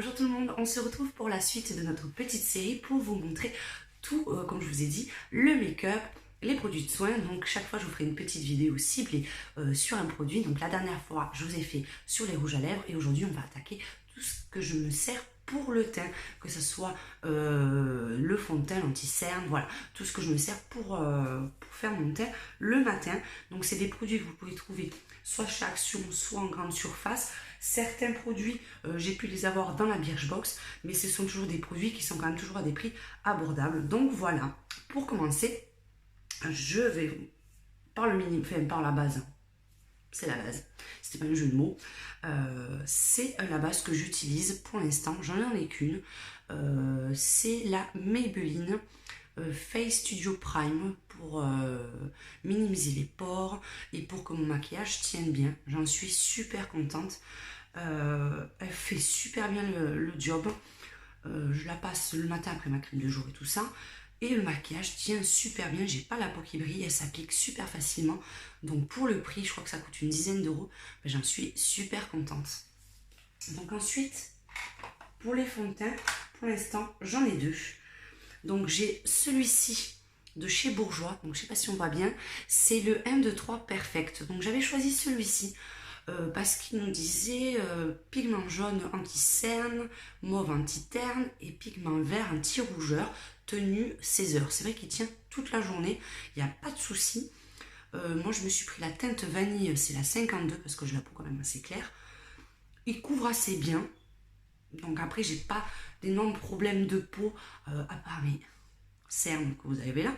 Bonjour tout le monde, on se retrouve pour la suite de notre petite série pour vous montrer tout, comme je vous ai dit, le make-up, les produits de soins. Donc chaque fois je vous ferai une petite vidéo ciblée sur un produit. Donc la dernière fois je vous ai fait sur les rouges à lèvres et aujourd'hui on va attaquer tout ce que je me sers pour le teint, que ce soit le fond de teint, l'anti-cerne, voilà, tout ce que je me sers pour faire mon teint le matin. Donc c'est des produits que vous pouvez trouver soit chez Action, soit en grande surface. Certains produits, j'ai pu les avoir dans la Birchbox, mais ce sont toujours des produits qui sont quand même toujours à des prix abordables. Donc voilà, pour commencer, je vais par le minimum, enfin par la base. C'est la base, c'était pas un jeu de mots. C'est la base que j'utilise pour l'instant, j'en ai qu'une. C'est la Maybelline Face Studio Prime pour minimiser les pores et pour que mon maquillage tienne bien. J'en suis super contente. Elle fait super bien le job. Je la passe le matin après ma crème de jour et tout ça. Et le maquillage tient super bien. J'ai pas la peau qui brille. Elle s'applique super facilement. Donc pour le prix, je crois que ça coûte une dizaine d'euros. J'en suis super contente. Donc ensuite, pour les fonds de teint, pour l'instant, j'en ai deux. Donc j'ai celui-ci de chez Bourjois. Donc je sais pas si on voit bien. C'est le 1, 2, 3 Perfect. Donc j'avais choisi celui-ci. Parce qu'il nous disait pigment jaune anti-cerne, mauve anti-terne et pigment vert anti-rougeur, tenu 16 heures. C'est vrai qu'il tient toute la journée, il n'y a pas de souci. Moi je me suis pris la teinte vanille, c'est la 52 parce que j'ai la peau quand même assez claire. Il couvre assez bien, donc après j'ai pas d'énormes problèmes de peau, à part mes cernes que vous avez là.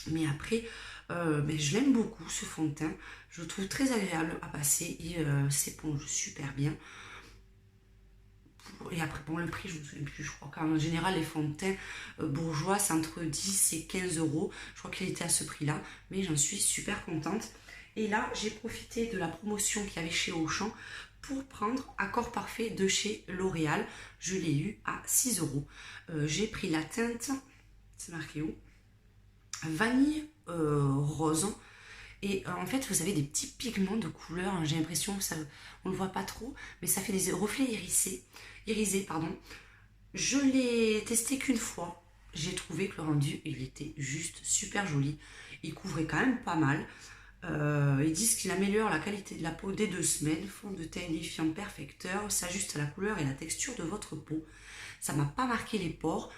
Mais après, je l'aime beaucoup ce fond de teint. Je le trouve très agréable à passer et s'éponge super bien. Et après, bon, le prix, je ne me souviens plus. Je crois qu'en général, les fonds de teint Bourjois, c'est entre 10 et 15 euros. Je crois qu'il était à ce prix-là. Mais j'en suis super contente. Et là, j'ai profité de la promotion qu'il y avait chez Auchan pour prendre Accord Parfait de chez L'Oréal. Je l'ai eu à 6 euros. J'ai pris la teinte, c'est marqué où ? Vanille rose et en fait vous avez des petits pigments de couleur, j'ai l'impression que ça, on ne le voit pas trop, mais ça fait des reflets irisés pardon. Je l'ai testé qu'une fois, j'ai trouvé que le rendu il était juste super joli, il couvrait quand même pas mal. Ils disent qu'il améliore la qualité de la peau dès 2 semaines, fond de teint unifiant perfecteur, s'ajuste à la couleur et la texture de votre peau. Ça m'a pas marqué les pores.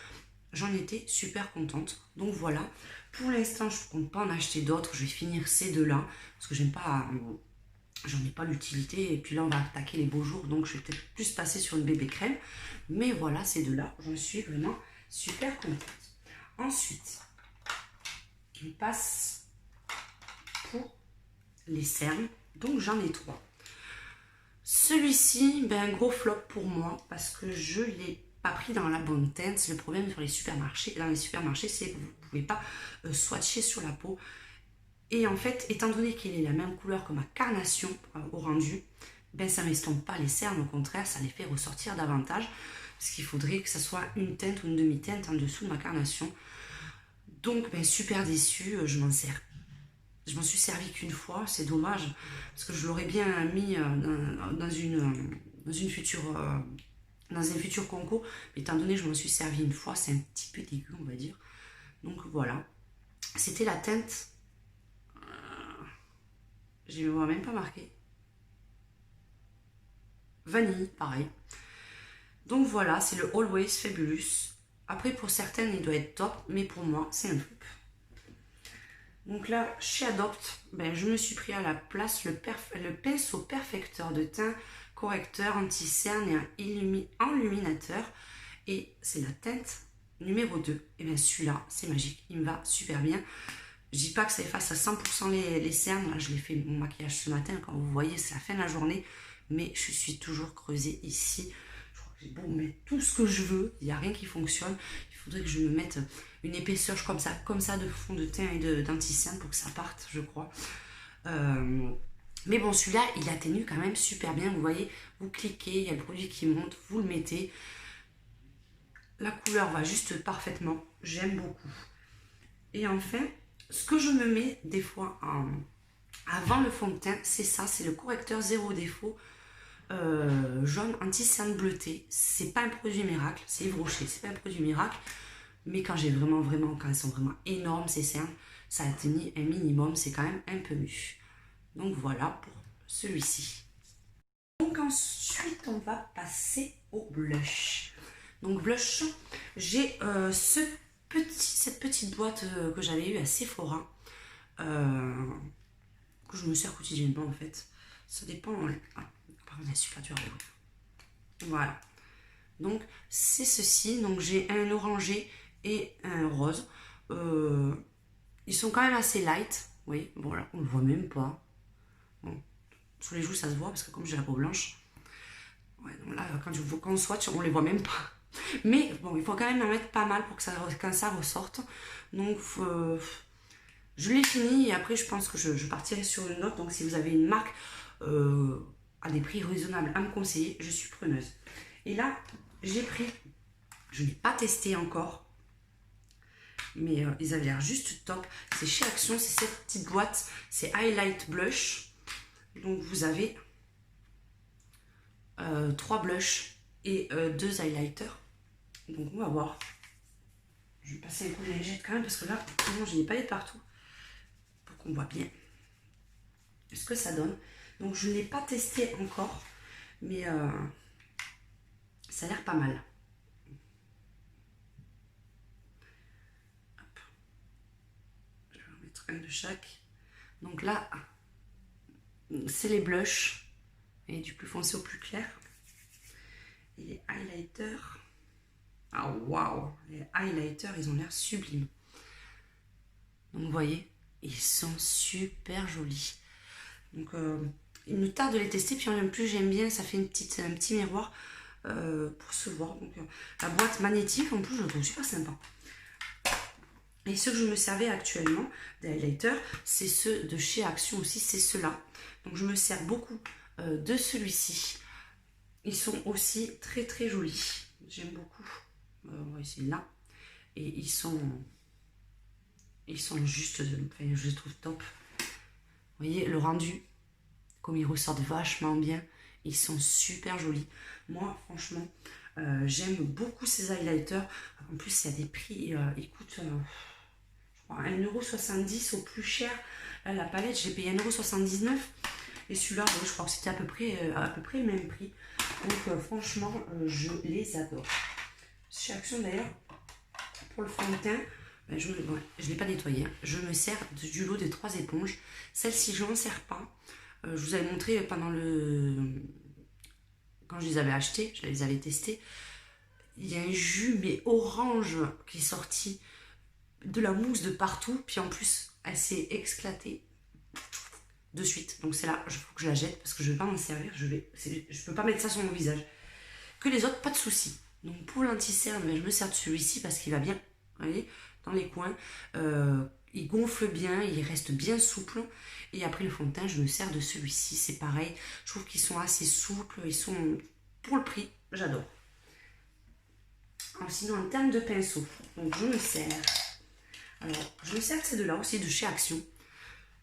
J'en étais super contente. Donc voilà. Pour l'instant, je ne compte pas en acheter d'autres. Je vais finir ces deux-là. Parce que j'en ai pas l'utilité. Et puis là, on va attaquer les beaux jours. Donc je vais peut-être plus passer sur une bébé crème. Mais voilà, ces deux-là, j'en suis vraiment super contente. Ensuite, on passe pour les cernes. Donc j'en ai 3. Celui-ci, un gros flop pour moi. Parce que je l'ai pas pris dans la bonne teinte. C'est le problème sur les supermarchés. Dans les supermarchés, c'est que vous ne pouvez pas swatcher sur la peau. Et en fait, étant donné qu'il est la même couleur que ma carnation au rendu, ça m'estompe pas les cernes. Au contraire, ça les fait ressortir davantage. Parce qu'il faudrait que ça soit une teinte ou une demi-teinte en dessous de ma carnation. Donc, super déçue. Je m'en suis servi qu'une fois. C'est dommage. Parce que je l'aurais bien mis dans une future... dans un futur concours, étant donné que je m'en suis servi une fois, c'est un petit peu dégueu, on va dire. Donc voilà, c'était la teinte, je ne vois même pas marqué, vanille, pareil. Donc voilà, c'est le Always Fabulous. Après, pour certaines, il doit être top, mais pour moi, c'est un flop. Donc là, chez Adopt, je me suis pris à la place le pinceau perfecteur de teint, correcteur, anti-cerne et un enluminateur. Et c'est la teinte numéro 2. Et bien celui-là, c'est magique. Il me va super bien. Je dis pas que ça efface à 100% les cernes. Là, je l'ai fait mon maquillage ce matin. Quand vous voyez, c'est la fin de la journée. Mais je suis toujours creusée ici. Je crois que j'ai beau mettre tout ce que je veux. Il n'y a rien qui fonctionne. Il faudrait que je me mette une épaisseur comme ça de fond de teint et d'anti-cerne pour que ça parte, je crois. Mais bon, celui-là, il atténue quand même super bien. Vous voyez, vous cliquez, il y a le produit qui monte, vous le mettez. La couleur va juste parfaitement. J'aime beaucoup. Et enfin, ce que je me mets des fois avant le fond de teint, c'est ça, c'est le correcteur zéro défaut jaune anti-cerne bleuté. C'est pas un produit miracle, c'est Yves Rocher, c'est pas un produit miracle. Mais quand j'ai vraiment, quand elles sont vraiment énormes, ces cernes, ça atteigne un minimum, c'est quand même un peu mu. Donc voilà pour celui-ci. Donc ensuite, on va passer au blush. Donc blush, j'ai cette petite boîte que j'avais eue à Sephora, que je me sers quotidiennement en fait. Ça dépend. Ah, par contre, elle est super dure à ouvrir. Voilà. Donc c'est ceci. Donc j'ai un orangé et un rose. Ils sont quand même assez light. Oui, bon là, on ne le voit même pas. Bon, sous les joues, ça se voit parce que comme j'ai la peau blanche. Ouais, donc là, quand on swatch, on les voit même pas. Mais bon, il faut quand même en mettre pas mal pour que quand ça ressorte. Donc, je l'ai fini et après, je pense que je partirai sur une note. Donc, si vous avez une marque à des prix raisonnables à me conseiller, je suis preneuse. Et là, j'ai pris, je ne l'ai pas testé encore, mais ils avaient l'air juste top. C'est chez Action, c'est cette petite boîte, c'est Highlight Blush. Donc, vous avez 3 blushs et 2 highlighters. Donc on va voir. Je vais passer un coup de lingette quand même parce que là, vraiment, je n'ai pas les partout. Pour qu'on voit bien ce que ça donne. Donc je ne l'ai pas testé encore, mais ça a l'air pas mal. Hop. Je vais en mettre un de chaque. Donc là, c'est les blushs. Et du plus foncé au plus clair. Et les highlighters. Ah waouh! Les highlighters, ils ont l'air sublimes. Donc vous voyez, ils sont super jolis. Donc il me tarde de les tester, puis en plus j'aime bien, ça fait un petit miroir pour se voir. Donc la boîte magnétique en plus je le trouve super sympa. Et ceux que je me servais actuellement des highlighters, c'est ceux de chez Action aussi, c'est ceux-là. Donc je me sers beaucoup de celui-ci. Ils sont aussi très très jolis. J'aime beaucoup. On va essayer là. Et ils sont juste, enfin, je les trouve top. Vous voyez le rendu, comme ils ressortent vachement bien. Ils sont super jolis. Moi, franchement, j'aime beaucoup ces highlighters. En plus, il y a des prix, ils coûtent, je crois, 1,70 € au plus cher. Là, la palette, j'ai payé 1,79 €. Et celui-là, je crois que c'était à peu près le même prix. Donc, franchement, je les adore. Chez Action, d'ailleurs, pour le fond de teint, ben, je ne l'ai pas nettoyé. Je me sers du lot des 3 éponges. Celle-ci, je n'en sers pas. Je vous avais montré pendant quand je les avais achetés, je les avais testés. Il y a un jus mais orange qui est sorti, de la mousse de partout. Puis en plus, elle s'est éclatée de suite. Donc c'est là, il faut que je la jette parce que je ne vais pas m'en servir. Je ne peux pas mettre ça sur mon visage. Que les autres, pas de souci. Donc pour l'anti-cerne, ben, je me sers de celui-ci parce qu'il va bien, vous voyez, dans les coins. Il gonfle bien, il reste bien souple. Et après le fond de teint, je me sers de celui-ci. C'est pareil, je trouve qu'ils sont assez souples. Ils sont, pour le prix, j'adore. Sinon, en termes de pinceau, donc je me sers. Alors, je me sers de ces deux-là aussi, de chez Action.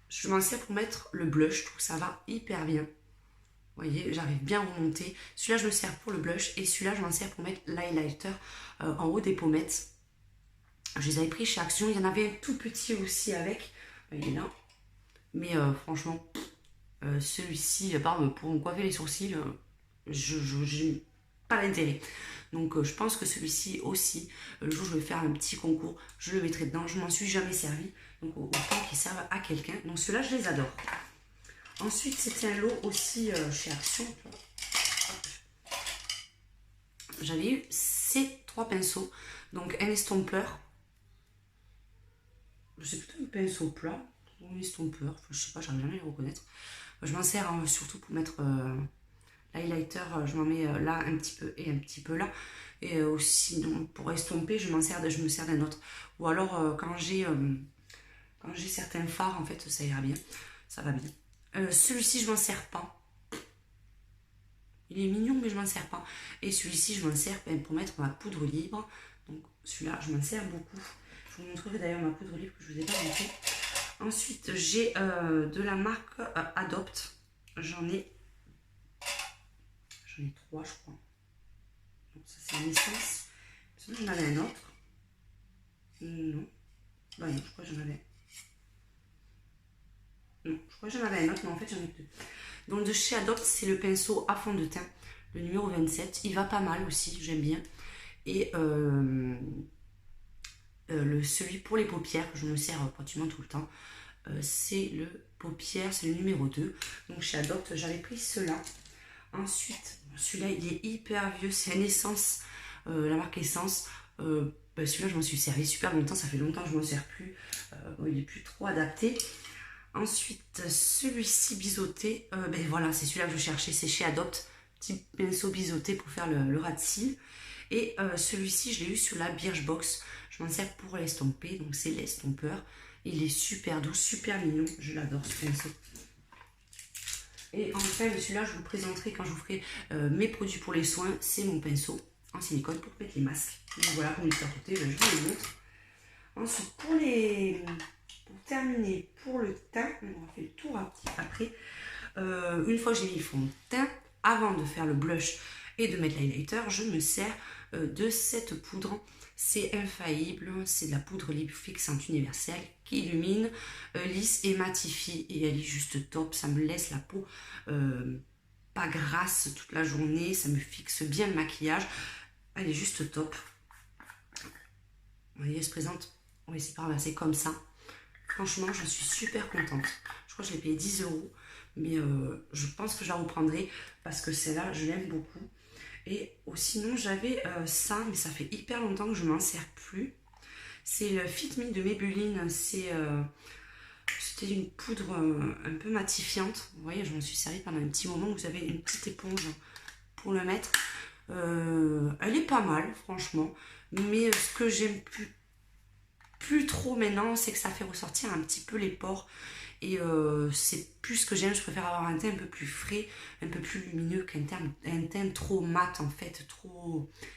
Je m'en sers pour mettre le blush. Je trouve que ça va hyper bien. Vous voyez, j'arrive bien à remonter. Celui-là, je me sers pour le blush. Et celui-là, je m'en sers pour mettre l'highlighter en haut des pommettes. Je les avais pris chez Action. Il y en avait un tout petit aussi avec. Il est là. Mais franchement, celui-ci, à part pour me coiffer les sourcils, je n'ai pas l'intérêt. Donc je pense que celui-ci aussi, le jour où je vais faire un petit concours, je le mettrai dedans. Je m'en suis jamais servi. Donc autant qu'ils servent à quelqu'un. Donc ceux-là, je les adore. Ensuite, c'était un lot aussi chez Action. J'avais eu ces 3 pinceaux. Donc un estompeur. C'est plutôt un pinceau plat. Un estompeur. Enfin, je sais pas, j'arrive jamais à le reconnaître. Je m'en sers surtout pour mettre l'highlighter. Je m'en mets là un petit peu et un petit peu là. Et aussi donc, pour estomper, je me sers d'un autre. Ou alors quand j'ai certains fards, en fait, ça ira bien. Ça va bien. Celui-ci, je m'en sers pas. Il est mignon, mais je m'en sers pas. Et celui-ci, je m'en sers pour mettre ma poudre libre. Donc celui-là, je m'en sers beaucoup. Je vous montrerai d'ailleurs ma poudre libre que je vous ai pas montré. Ensuite, j'ai de la marque Adopt. J'en ai J'en ai 3 je crois. Donc ça c'est un essence. J'en avais un autre. Non. Bah non, je crois que j'en avais. Non, je crois que j'en avais un autre, mais en fait j'en ai 2. Donc de chez Adopt, c'est le pinceau à fond de teint, le numéro 27. Il va pas mal aussi, j'aime bien. Et celui pour les paupières, que je me sers pratiquement tout le temps, c'est le paupière, c'est le numéro 2. Donc chez Adopt, j'avais pris cela. Ensuite, celui-là, il est hyper vieux, c'est un Essence, la marque Essence. Celui-là, je m'en suis servi super longtemps, ça fait longtemps que je m'en sers plus. Il est plus trop adapté. Ensuite, celui-ci biseauté, voilà, c'est celui-là que je cherchais, c'est chez Adopt, petit pinceau biseauté pour faire le ras de cils. Et celui-ci, je l'ai eu sur la Birchbox, je m'en sers pour l'estomper, donc c'est l'estompeur. Il est super doux, super mignon, je l'adore ce pinceau. Et enfin, celui-là, je vous le présenterai quand je vous ferai mes produits pour les soins, c'est mon pinceau en silicone pour mettre les masques. Donc voilà, pour les faire côté, je vous le montre. Ensuite, pour terminer, pour le teint, on va faire le tour après. Une fois que j'ai mis le fond de teint, avant de faire le blush et de mettre l'highlighter, je me sers de cette poudre. C'est infaillible, c'est de la poudre lip fixante universelle qui illumine, lisse et matifie. Et elle est juste top, ça me laisse la peau pas grasse toute la journée, ça me fixe bien le maquillage. Elle est juste top. Vous voyez, elle se présente, oui c'est pas grave, c'est comme ça. Franchement, je suis super contente. Je crois que je l'ai payé 10 €, mais je pense que je la reprendrai parce que celle-là, je l'aime beaucoup. Et sinon, j'avais ça, mais ça fait hyper longtemps que je m'en sers plus. C'est le Fit Me de Maybelline. C'était une poudre un peu matifiante. Vous voyez, je m'en suis servi pendant un petit moment. Vous avez une petite éponge pour le mettre. Elle est pas mal, franchement. Mais ce que j'aime plus trop maintenant, c'est que ça fait ressortir un petit peu les pores. Et c'est plus ce que j'aime, je préfère avoir un teint un peu plus frais, un peu plus lumineux qu'un teint trop mat en fait,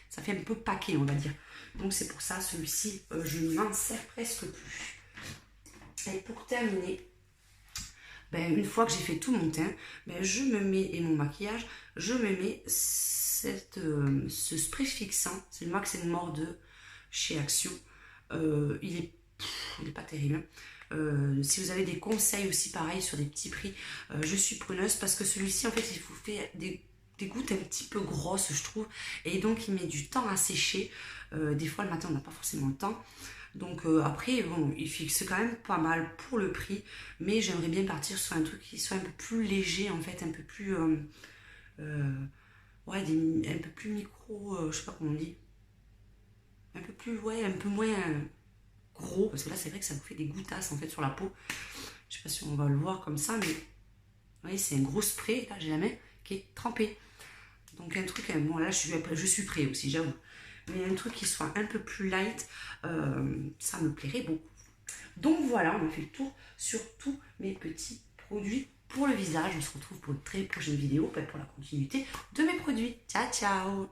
ça fait un peu paquet on va dire. Donc c'est pour ça, celui-ci, je ne m'en sers presque plus. Et pour terminer, une fois que j'ai fait tout mon teint, je me mets, et mon maquillage, je me mets ce spray fixant, c'est le Max & More de chez Action. Il est pas terrible. Si vous avez des conseils aussi pareil sur des petits prix, je suis preneuse parce que celui-ci en fait il vous fait des gouttes un petit peu grosses je trouve, et donc il met du temps à sécher. Des fois le matin on n'a pas forcément le temps, donc après bon, il fixe quand même pas mal pour le prix, mais j'aimerais bien partir sur un truc qui soit un peu plus léger en fait, un peu plus ouais, un peu plus micro, je sais pas comment on dit, un peu plus, ouais, un peu moins gros, parce que là c'est vrai que ça vous fait des goutasses en fait sur la peau. Je sais pas si on va le voir comme ça, mais vous voyez, c'est un gros spray, là j'ai la main qui est trempée. Donc un truc, bon là je suis prêt aussi, j'avoue. Mais un truc qui soit un peu plus light, ça me plairait beaucoup. Donc voilà, on a fait le tour sur tous mes petits produits pour le visage. On se retrouve pour une très prochaine vidéo, pour la continuité de mes produits. Ciao ciao!